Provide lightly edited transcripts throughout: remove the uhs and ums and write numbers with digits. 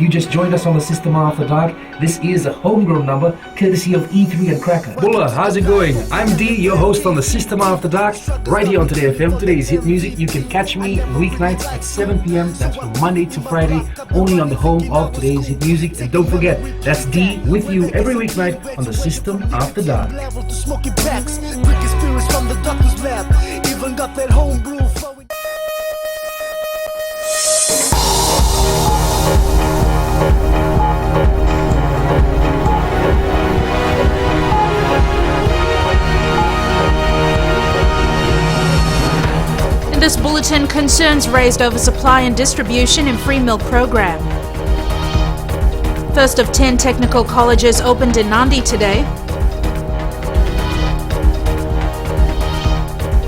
you just joined us on the System After Dark, this is a homegrown number courtesy of E3 and Cracker. Bulla, how's it going? I'm D, your host on the System After Dark, right here on Today FM. Today's hit music. You can catch me weeknights at 7 p.m. That's from Monday to Friday, only on the home of Today's hit music. And don't forget, that's D with you every weeknight on the System After Dark. Even got that homebrew flowing. In this bulletin, concerns raised over supply and distribution in free milk program. First of 10 technical colleges opened in Nandi today.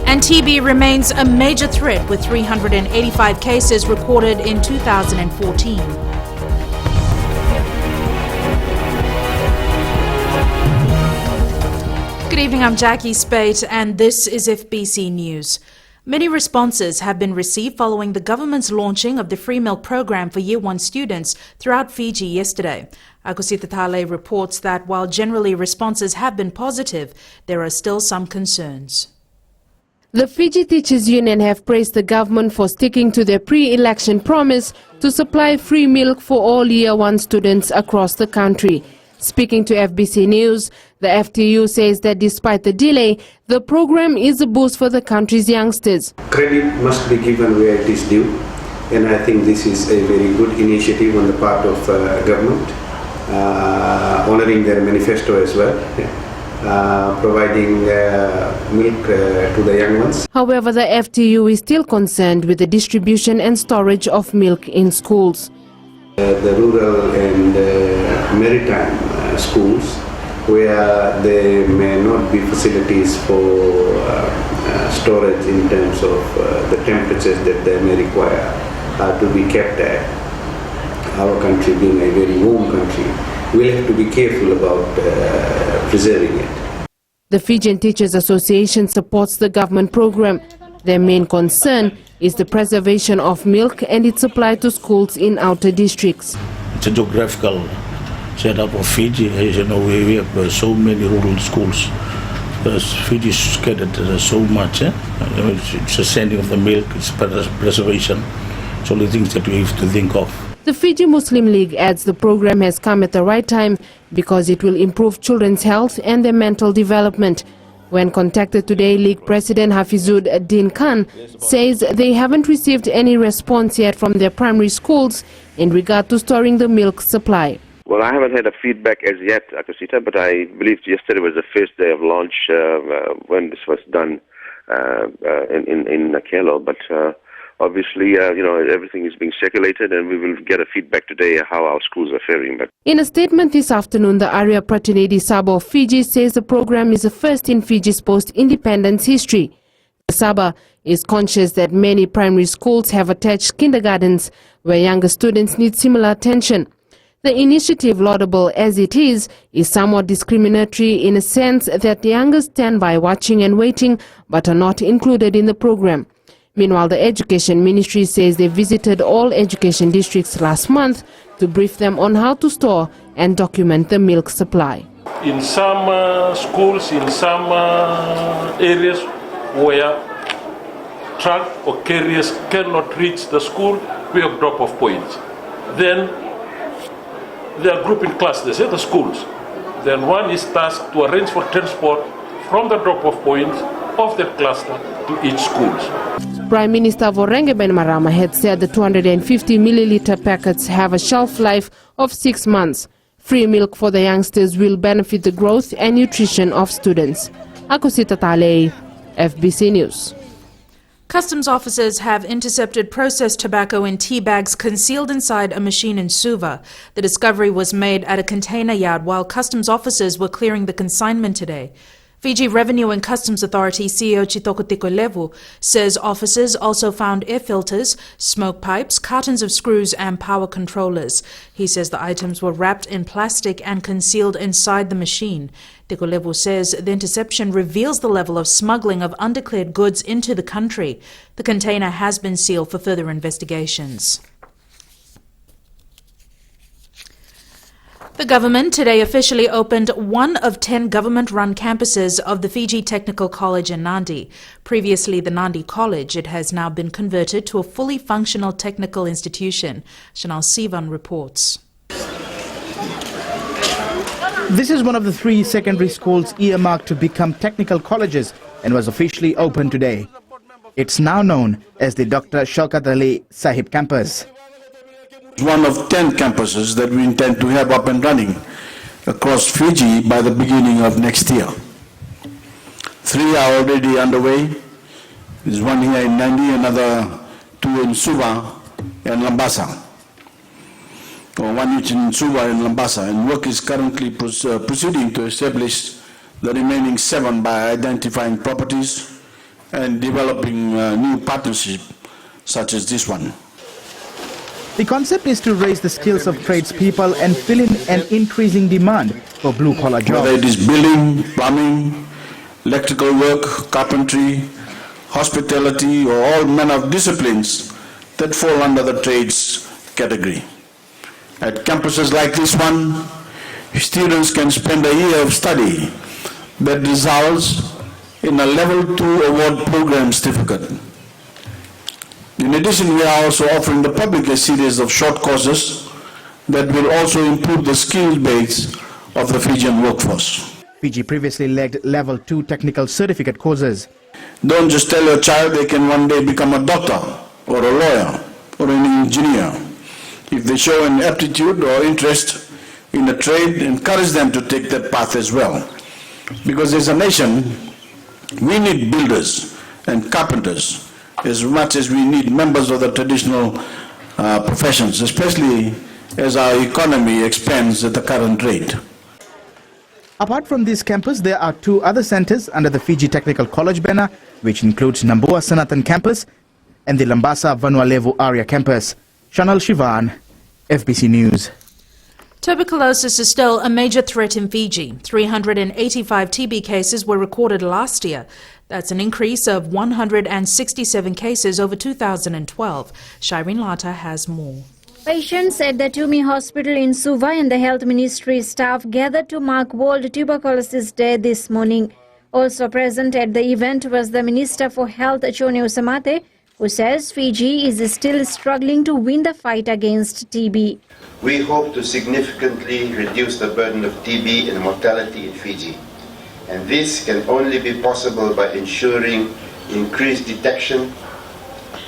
And TB remains a major threat with 385 cases recorded in 2014. Good evening, I'm Jackie Spate and this is FBC News. Many responses have been received following the government's launching of the free milk program for Year 1 students throughout Fiji yesterday. Fbctv reports that while generally responses have been positive, there are still some concerns. The Fiji Teachers Union have praised the government for sticking to their pre-election promise to supply free milk for all Year 1 students across the country. Speaking to FBC News, the FTU says that despite the delay, the program is a boost for the country's youngsters. Credit must be given where it is due, and I think this is a very good initiative on the part of government, honoring their manifesto as well. Providing milk to the young ones. However, the FTU is still concerned with the distribution and storage of milk in schools. The rural and maritime schools, where there may not be facilities for storage in terms of the temperatures that they may require to be kept at. Our country being a very warm country, we'll have to be careful about preserving it. The Fijian Teachers Association supports the government program. Their main concern is the preservation of milk and its supply to schools in outer districts. It's a geographical setup of Fiji. As you know, we have so many rural schools. Fiji is scattered so much. It's the sending of the milk, it's preservation. It's all the things that we have to think of. The Fiji Muslim League adds the program has come at the right time because it will improve children's health and their mental development. When contacted today, League President Hafizud Din Khan says they haven't received any response yet from their primary schools in regard to storing the milk supply. Well, I haven't had a feedback as yet, Akasita, but I believe yesterday was the first day of launch when this was done in Nakelo. But obviously, everything is being circulated and we will get a feedback today how our schools are faring. But in a statement this afternoon, the Arya Pratinidhi Sabha of Fiji says the program is a first in Fiji's post-independence history. The Sabha is conscious that many primary schools have attached kindergartens where younger students need similar attention. The initiative, laudable as it is somewhat discriminatory in a sense that the youngest stand by watching and waiting but are not included in the program. Meanwhile, the Education Ministry says they visited all education districts last month to brief them on how to store and document the milk supply. In some schools, in some areas where truck or carriers cannot reach the school, we have drop-off points. Then they are grouped in clusters at the schools. Then one is tasked to arrange for transport from the drop-off points of that cluster to each school. Prime Minister Vorenge Bainimarama had said the 250 milliliter packets have a shelf life of 6 months. Free milk for the youngsters will benefit the growth and nutrition of students. Akosita Talei, FBC News. Customs officers have intercepted processed tobacco in tea bags concealed inside a machine in Suva. The discovery was made at a container yard while customs officers were clearing the consignment today. Fiji Revenue and Customs Authority CEO Chitoko Tikolevu says officers also found air filters, smoke pipes, cartons of screws and power controllers. He says the items were wrapped in plastic and concealed inside the machine. Tikolevu says the interception reveals the level of smuggling of undeclared goods into the country. The container has been sealed for further investigations. The government today officially opened one of 10 government-run campuses of the Fiji Technical College in Nandi. Previously the Nandi College, it has now been converted to a fully functional technical institution. Chanel Sivan reports. This is one of the 3 secondary schools earmarked to become technical colleges and was officially opened today. It's now known as the Dr. Shaukat Ali Sahib campus. It's one of 10 campuses that we intend to have up and running across Fiji by the beginning of next year. 3 are already underway. There's one here in Nandi, another 2 in Suva and Lambasa. Or one each in Suva and Lambasa, and work is currently proceeding to establish the remaining 7 by identifying properties and developing new partnerships such as this one. The concept is to raise the skills of tradespeople and fill in an increasing demand for blue-collar jobs. Whether it is building, plumbing, electrical work, carpentry, hospitality, or all manner of disciplines that fall under the trades category. At campuses like this one, students can spend a year of study that results in a Level 2 award program certificate. In addition, we are also offering the public a series of short courses that will also improve the skill base of the Fijian workforce. Fiji previously lacked Level 2 technical certificate courses. Don't just tell your child they can one day become a doctor or a lawyer or an engineer. If they show an aptitude or interest in a trade, encourage them to take that path as well. Because as a nation, we need builders and carpenters as much as we need members of the traditional professions, especially as our economy expands at the current rate. Apart from this campus, there are 2 other centers under the Fiji Technical College banner, which includes Nambua Sanatan campus and the Lambasa Vanualevu area campus. Chanel Shivan, FBC News. Tuberculosis is still a major threat in Fiji. 385 TB cases were recorded last year. That's an increase of 167 cases over 2012. Shireen Lata has more. Patients at the Tumi Hospital in Suva and the Health Ministry staff gathered to mark World Tuberculosis Day this morning. Also present at the event was the Minister for Health, Choneo Samate, who says Fiji is still struggling to win the fight against TB. We hope to significantly reduce the burden of TB and mortality in Fiji. And this can only be possible by ensuring increased detection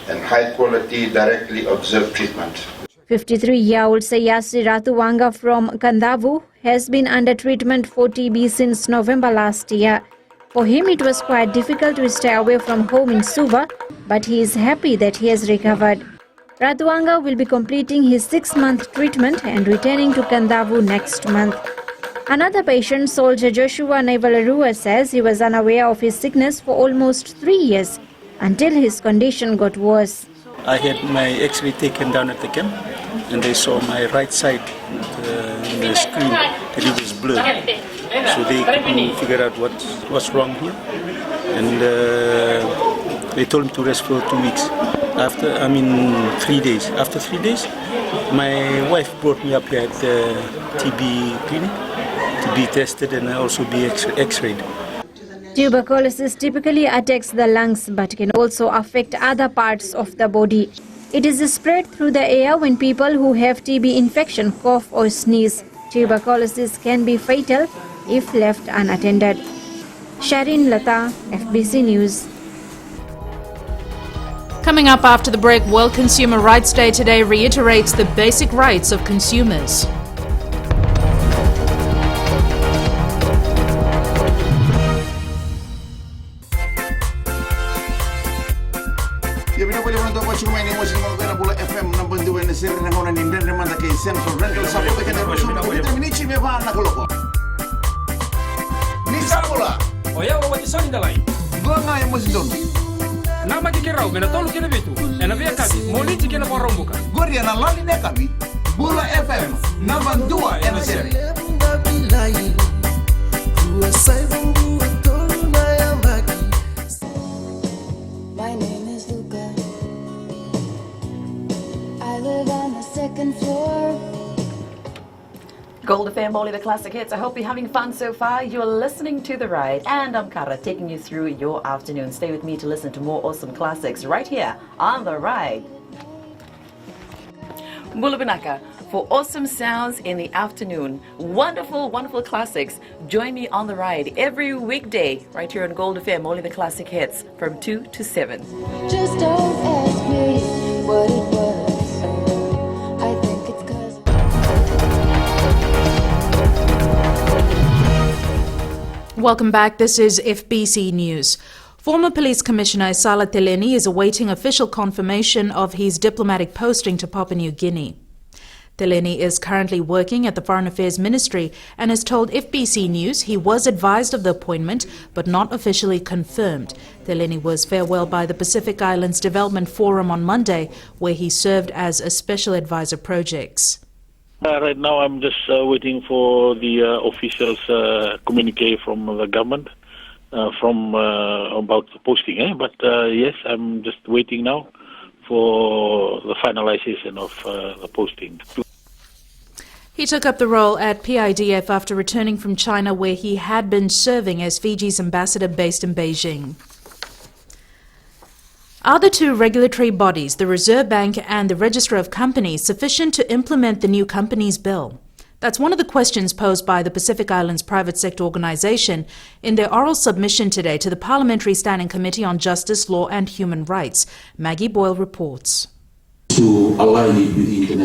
and high-quality, directly observed treatment. 53-year-old Sayasi Ratuwanga from Kandavu has been under treatment for TB since November last year. For him, it was quite difficult to stay away from home in Suva, but he is happy that he has recovered. Ratuwanga will be completing his 6-month treatment and returning to Kandavu next month. Another patient, Soldier Joshua Naivalarua, says he was unaware of his sickness for almost 3 years until his condition got worse. I had my X-ray taken down at the camp, and they saw my right side in the screen that it was blurred. So they couldn't figure out what's wrong here, and they told me to rest for 2 weeks. 3 days. After 3 days, my wife brought me up here at the TB clinic to be tested and also be X-rayed. Tuberculosis typically attacks the lungs but can also affect other parts of the body. It is spread through the air when people who have TB infection cough or sneeze. Tuberculosis can be fatal if left unattended. Shireen Lata, FBC News. Coming up after the break, World Consumer Rights Day today reiterates the basic rights of consumers. Nama kikirau mena tolu kena betu. Ena via kami, moliti kena korombuka. Gori ana lali ne kami. Bula FM number 2 ena seri. My name is Luca. I live on the 2nd floor. Golda Family, the classic hits. I hope you're having fun so far. You're listening to The Ride, and I'm Kara, taking you through your afternoon. Stay with me to listen to more awesome classics right here on The Ride. Mulubinaka, for awesome sounds in the afternoon. Wonderful, wonderful classics. Join me on The Ride every weekday right here on Golda Family, the classic hits from 2 to 7. Just don't ask me what it was. I think it's 'cause Welcome back. This is FBC News. Former Police Commissioner Isala Teleni is awaiting official confirmation of his diplomatic posting to Papua New Guinea. Teleni is currently working at the Foreign Affairs Ministry and has told FBC News he was advised of the appointment but not officially confirmed. Teleni was farewelled by the Pacific Islands Development Forum on Monday, where he served as a special advisor projects. Right now I'm just waiting for the officials communique from the government about the posting. But yes, I'm just waiting now for the finalization of the posting. He took up the role at PIDF after returning from China, where he had been serving as Fiji's ambassador based in Beijing. Are the two regulatory bodies, the Reserve Bank and the Register of Companies, sufficient to implement the new Companies Bill? That's one of the questions posed by the Pacific Islands Private Sector Organisation in their oral submission today to the Parliamentary Standing Committee on Justice, Law and Human Rights. Maggie Boyle reports.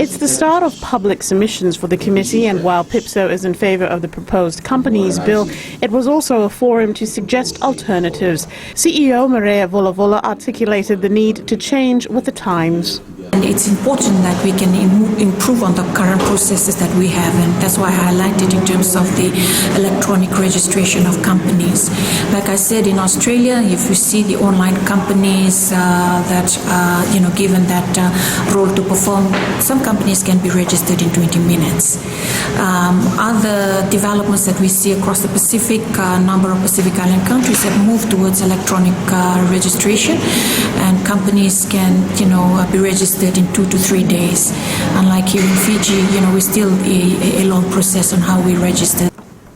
It's the start of public submissions for the committee, and while PIPSO is in favour of the proposed Companies Bill, it was also a forum to suggest alternatives. CEO Maria Volleyball articulated the need to change with the times. And it's important that we can improve on the current processes that we have, and that's why I highlighted in terms of the electronic registration of companies. Like I said, in Australia, if you see the online companies that given that role to perform, some companies can be registered in 20 minutes. Other developments that we see across the Pacific, a number of Pacific Island countries have moved towards electronic registration, and companies can be registered in 2 to 3 days. Unlike here in Fiji, we're still a long process on how we register.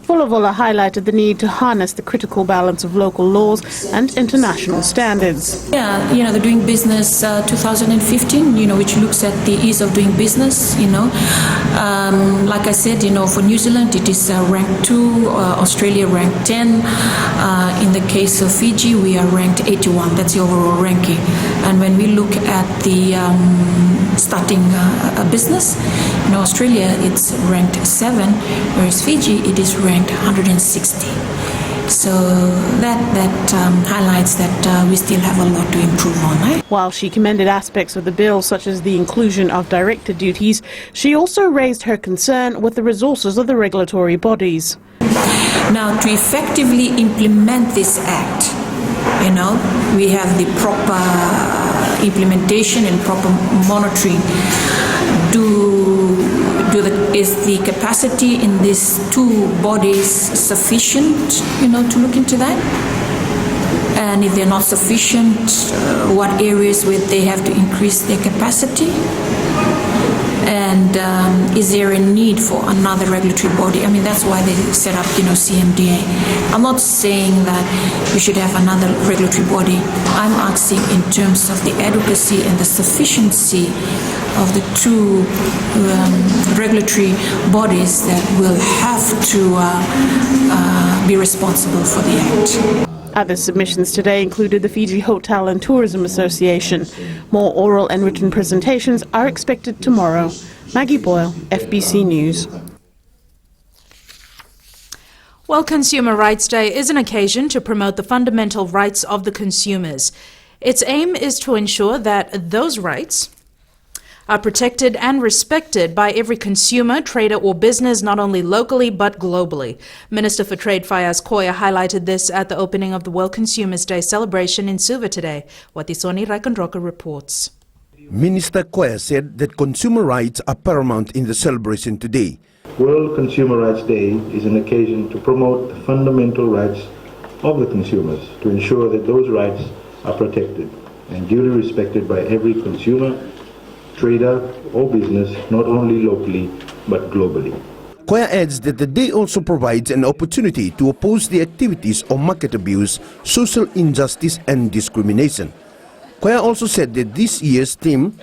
Volleyball highlighted the need to harness the critical balance of local laws and international standards. Yeah, the Doing Business 2015, which looks at the ease of doing business, Like I said, for New Zealand, it is ranked 2, Australia ranked 10. In the case of Fiji, we are ranked 81. That's the overall ranking. And when we look at the starting a business, in Australia, it's ranked 7, whereas Fiji, it is ranked 160. So that highlights that we still have a lot to improve on. While she commended aspects of the bill, such as the inclusion of director duties, she also raised her concern with the resources of the regulatory bodies. Now, to effectively implement this act, we have the proper implementation and proper monitoring. Is the capacity in these two bodies sufficient, to look into that? And if they're not sufficient, what areas where they have to increase their capacity? And is there a need for another regulatory body? That's why they set up, CMDA. I'm not saying that we should have another regulatory body. I'm asking in terms of the adequacy and the sufficiency of the two regulatory bodies that will have to be responsible for the act. Other submissions today included the Fiji Hotel and Tourism Association. More oral and written presentations are expected tomorrow. Maggie Boyle, FBC News. Well, Consumer Rights Day is an occasion to promote the fundamental rights of the consumers. Its aim is to ensure that those rights are protected and respected by every consumer, trader or business, not only locally but globally. Minister for Trade Fayaz Koya highlighted this at the opening of the World Consumers Day celebration in Suva today. Watisoni Raikandroka reports. Minister Koya said that consumer rights are paramount in the celebration today. World Consumer Rights Day is an occasion to promote the fundamental rights of the consumers, to ensure that those rights are protected and duly respected by every consumer, trader or business, not only locally but globally. Koya adds that the day also provides an opportunity to oppose the activities of market abuse, social injustice and discrimination. Koya also said that this year's theme,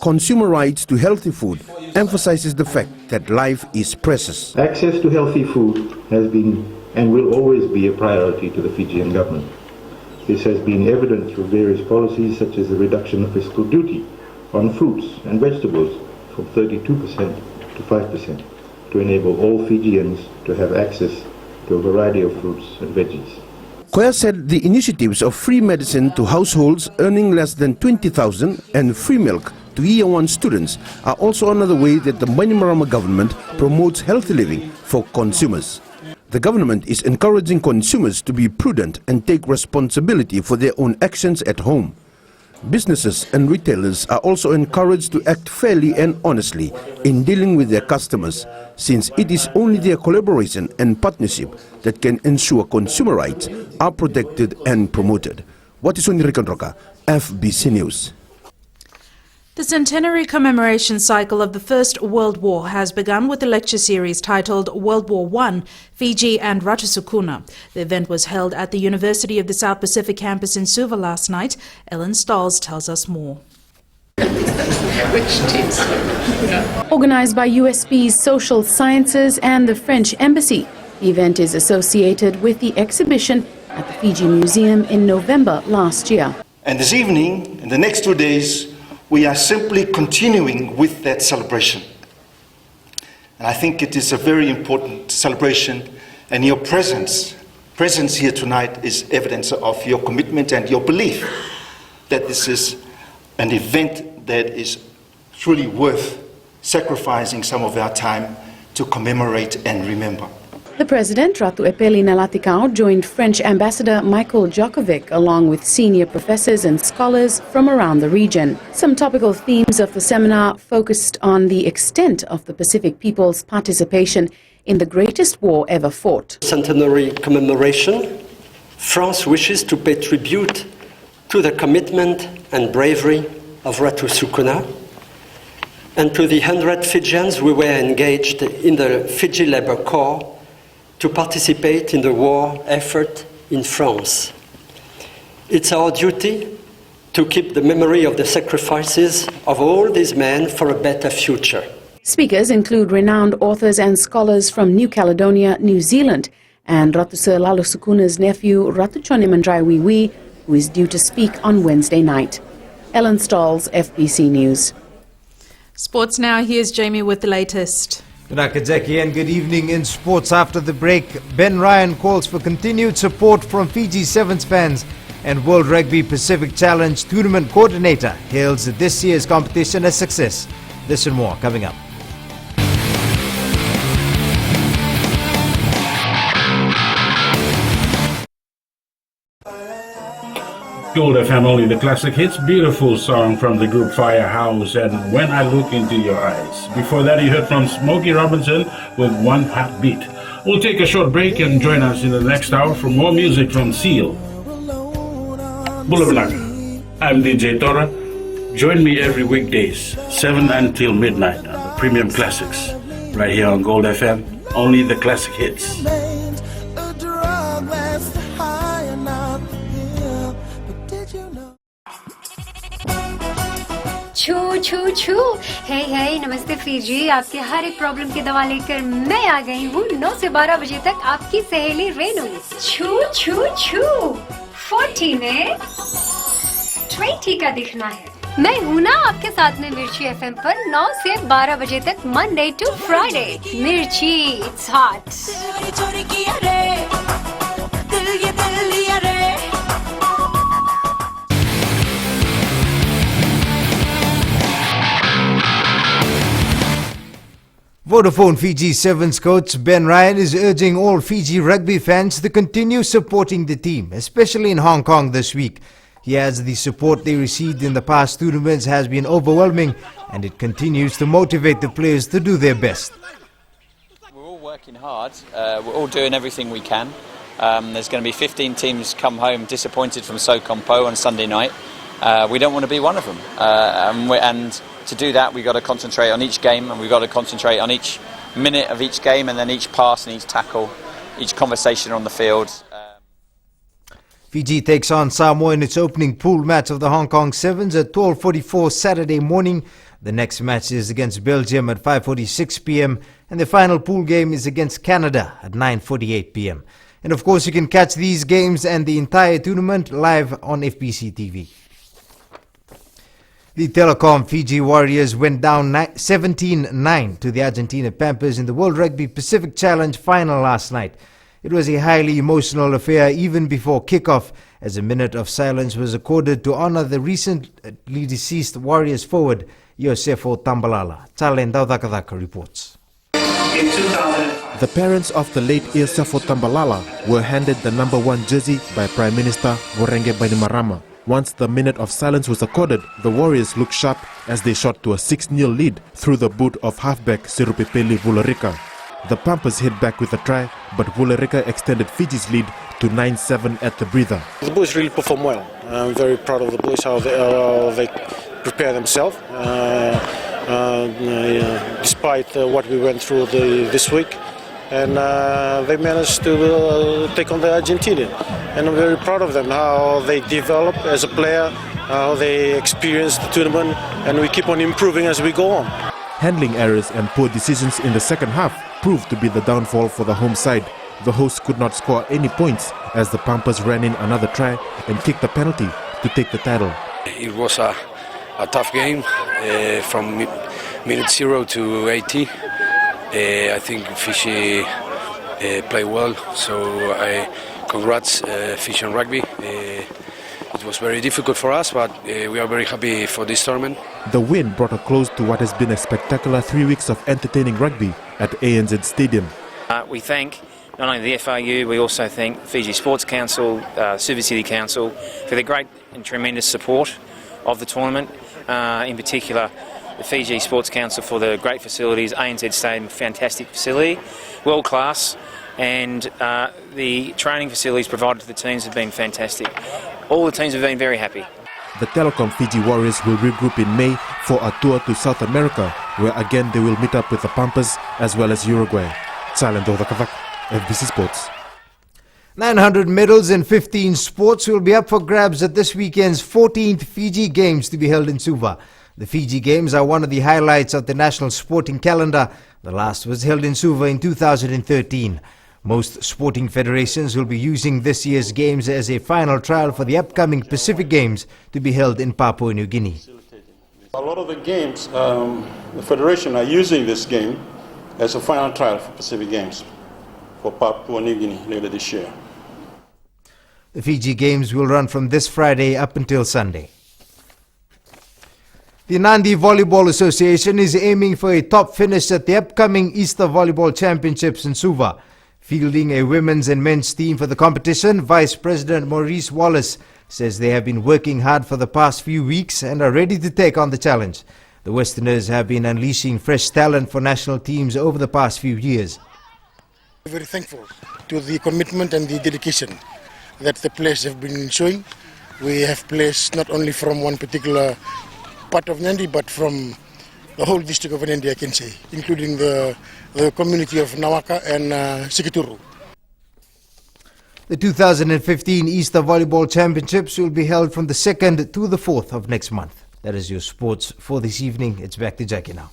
Consumer Rights to Healthy Food, emphasizes the fact that life is precious. Access to healthy food has been and will always be a priority to the Fijian government. This has been evident through various policies such as the reduction of fiscal duty on fruits and vegetables from 32% to 5%. To enable all Fijians to have access to a variety of fruits and veggies. Koya said the initiatives of free medicine to households earning less than 20,000 and free milk to Year 1 students are also another way that the Bainimarama government promotes healthy living for consumers. The government is encouraging consumers to be prudent and take responsibility for their own actions at home. Businesses and retailers are also encouraged to act fairly and honestly in dealing with their customers, since it is only their collaboration and partnership that can ensure consumer rights are protected and promoted. What is Rikan Roka, FBC News. The centenary commemoration cycle of the First World War has begun with a lecture series titled World War I, Fiji and Ratusukuna. The event was held at the University of the South Pacific campus in Suva last night. Ellen Stahls tells us more. Organized by USP's Social Sciences and the French Embassy, the event is associated with the exhibition at the Fiji Museum in November last year. And this evening, in the next 2 days, we are simply continuing with that celebration. And I think it is a very important celebration, and your presence here tonight is evidence of your commitment and your belief that this is an event that is truly worth sacrificing some of our time to commemorate and remember. The President, Ratu Epeli Nalatikau, joined French Ambassador Michael Djokovic along with senior professors and scholars from around the region. Some topical themes of the seminar focused on the extent of the Pacific people's participation in the greatest war ever fought. Centenary commemoration, France wishes to pay tribute to the commitment and bravery of Ratusukuna and to the 100 Fijians who were engaged in the Fiji Labour Corps to participate in the war effort in France. It's our duty to keep the memory of the sacrifices of all these men for a better future. Speakers include renowned authors and scholars from New Caledonia, New Zealand, and Ratu Sir Lalusukuna's nephew, Ratu Choni Mandrai-Wiwi, who is due to speak on Wednesday night. Ellen Stahls, FBC News. Sports now, here's Jamie with the latest. Good night, Kajeki, and good evening in sports. After the break, Ben Ryan calls for continued support from Fiji Sevens fans, and World Rugby Pacific Challenge Tournament Coordinator hails this year's competition a success. This and more coming up. Golda Family, the classic hits, beautiful song from the group Firehouse and When I Look Into Your Eyes. Before that, you heard from Smokey Robinson with One Heartbeat. We'll take a short break and join us in the next hour for more music from Seal. Boulevard. I'm DJ Tora. Join me every weekdays, 7 until midnight on the Premium Classics, right here on Gold FM, only the classic hits. छू छू छू हे हे नमस्ते Fiji, आपके हर एक problem की दवा लेकर मैं आ गई हूँ 9 से 12 बजे तक आपकी सहेली रेनू। छू छू छू 40 में 20 का दिखना है। मैं हूँ ना आपके साथ में मिर्ची एफएम पर 9 से 12 बजे तक मंडे टू फ्राइडे। मिर्ची it's hot. Vodafone Fiji Sevens coach Ben Ryan is urging all Fiji rugby fans to continue supporting the team, especially in Hong Kong this week. He adds the support they received in the past tournaments has been overwhelming, and it continues to motivate the players to do their best. We're all working hard. We're all doing everything we can. There's going to be 15 teams come home disappointed from Sokompo on Sunday night. We don't want to be one of them. And to do that, we've got to concentrate on each game, and we've got to concentrate on each minute of each game, and then each pass and each tackle, each conversation on the field. Fiji takes on Samoa in its opening pool match of the Hong Kong Sevens at 12:44 Saturday morning. The next match is against Belgium at 5:46 p.m. and the final pool game is against Canada at 9:48 p.m. And of course, you can catch these games and the entire tournament live on Fbctv. The Telecom Fiji Warriors went down 17-9 to the Argentina Panthers in the World Rugby Pacific Challenge final last night. It was a highly emotional affair even before kickoff, as a minute of silence was accorded to honor the recently deceased Warriors forward, Yosefo Tambalala. Talen Daudakadaka reports. The parents of the late Yosefo Tambalala were handed the number 1 jersey by Prime Minister Vorenge Bainimarama. Once the minute of silence was accorded, the Warriors looked sharp as they shot to a 6-0 lead through the boot of halfback Sirupepeli Vulerica. The Pampers hit back with a try, but Vulerica extended Fiji's lead to 9-7 at the breather. The boys really perform well. I'm very proud of the boys, how they prepare themselves. Despite what we went through this week, and they managed to take on the Argentina, and I'm very proud of them, how they develop as a player, how they experience the tournament, and we keep on improving as we go on. Handling errors and poor decisions in the second half proved to be the downfall for the home side. The hosts could not score any points as the Pampers ran in another try and kicked a penalty to take the title. It was a tough game from minute 0 to 80. I think Fiji played well, so I congrats Fiji and Rugby. It was very difficult for us, but we are very happy for this tournament. The win brought a close to what has been a spectacular 3 weeks of entertaining rugby at ANZ Stadium. We thank not only the FRU, we also thank Fiji Sports Council, Fbctv Council for their great and tremendous support of the tournament. In particular, the Fiji Sports Council for the great facilities, ANZ Stadium, fantastic facility, world class, and the training facilities provided to the teams have been fantastic. All the teams have been very happy. The Telecom Fiji Warriors will regroup in May for a tour to South America, where again they will meet up with the Pampers as well as Uruguay. Silent Kavak, FBC Sports. 900 medals in 15 sports will be up for grabs at this weekend's 14th Fiji Games to be held in Suva. The Fiji Games are one of the highlights of the national sporting calendar. The last was held in Suva in 2013. Most sporting federations will be using this year's games as a final trial for the upcoming Pacific Games to be held in Papua New Guinea. A lot of the games, the federation are using this game as a final trial for Pacific Games for Papua New Guinea later this year. The Fiji Games will run from this Friday up until Sunday. The Nandi Volleyball Association is aiming for a top finish at the upcoming Easter Volleyball Championships in Suva. Fielding a women's and men's team for the competition, Vice President Maurice Wallace says they have been working hard for the past few weeks and are ready to take on the challenge. The Westerners have been unleashing fresh talent for national teams over the past few years. Very thankful to the commitment and the dedication that the players have been showing. We have players not only from one particular part of Nandi, but from the whole district of Nandi, I can say, including the community of Nawaka and Sikituru. The 2015 Easter Volleyball Championships will be held from the 2nd to the 4th of next month. That is your sports for this evening. It's back to Jackie now.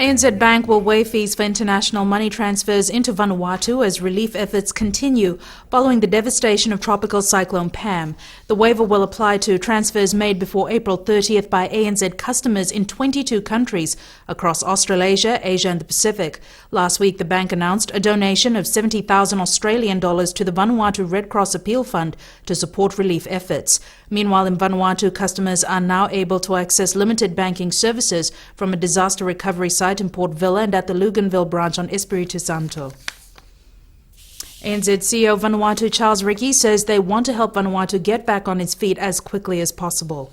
ANZ Bank will waive fees for international money transfers into Vanuatu as relief efforts continue following the devastation of Tropical Cyclone Pam. The waiver will apply to transfers made before April 30th by ANZ customers in 22 countries across Australasia, Asia and the Pacific. Last week, the bank announced a donation of 70,000 Australian dollars to the Vanuatu Red Cross Appeal Fund to support relief efforts. Meanwhile, in Vanuatu, customers are now able to access limited banking services from a disaster recovery site in Port Vila and at the Luganville branch on Espiritu Santo. ANZ CEO Vanuatu Charles Ricky says they want to help Vanuatu get back on its feet as quickly as possible.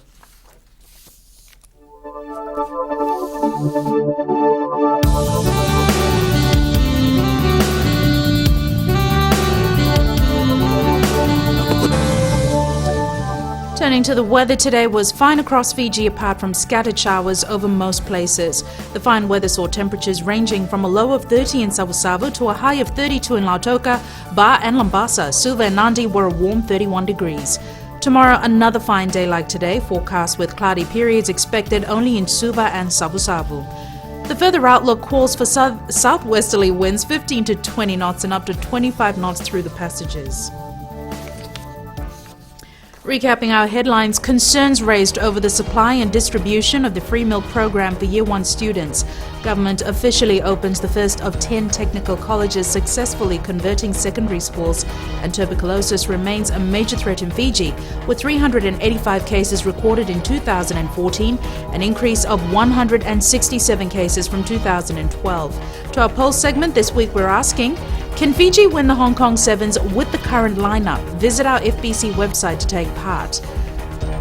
Turning to the weather, today was fine across Fiji apart from scattered showers over most places. The fine weather saw temperatures ranging from a low of 30 in Savusavu to a high of 32 in Lautoka, Ba and Lambasa. Suva and Nandi were a warm 31 degrees. Tomorrow, another fine day like today, forecast with cloudy periods expected only in Suva and Savusavu. The further outlook calls for southwesterly winds 15 to 20 knots and up to 25 knots through the passages. Recapping our headlines, concerns raised over the supply and distribution of the free milk program for Year 1 students. Government officially opens the first of 10 technical colleges successfully converting secondary schools, and tuberculosis remains a major threat in Fiji, with 385 cases recorded in 2014, an increase of 167 cases from 2012. To our poll segment this week, we're asking, can Fiji win the Hong Kong Sevens with the current lineup? Visit our FBC website to take part.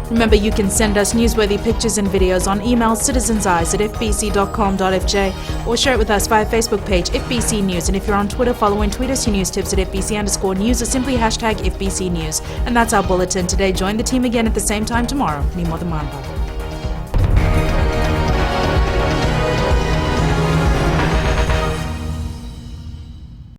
Remember, you can send us newsworthy pictures and videos on email citizenseyes@fbc.com.fj or share it with us via Facebook page FBC News. And if you're on Twitter, follow and tweet us your news tips at FBC_news or simply #FBC News. And that's our bulletin today. Join the team again at the same time tomorrow. Ni Modamanba.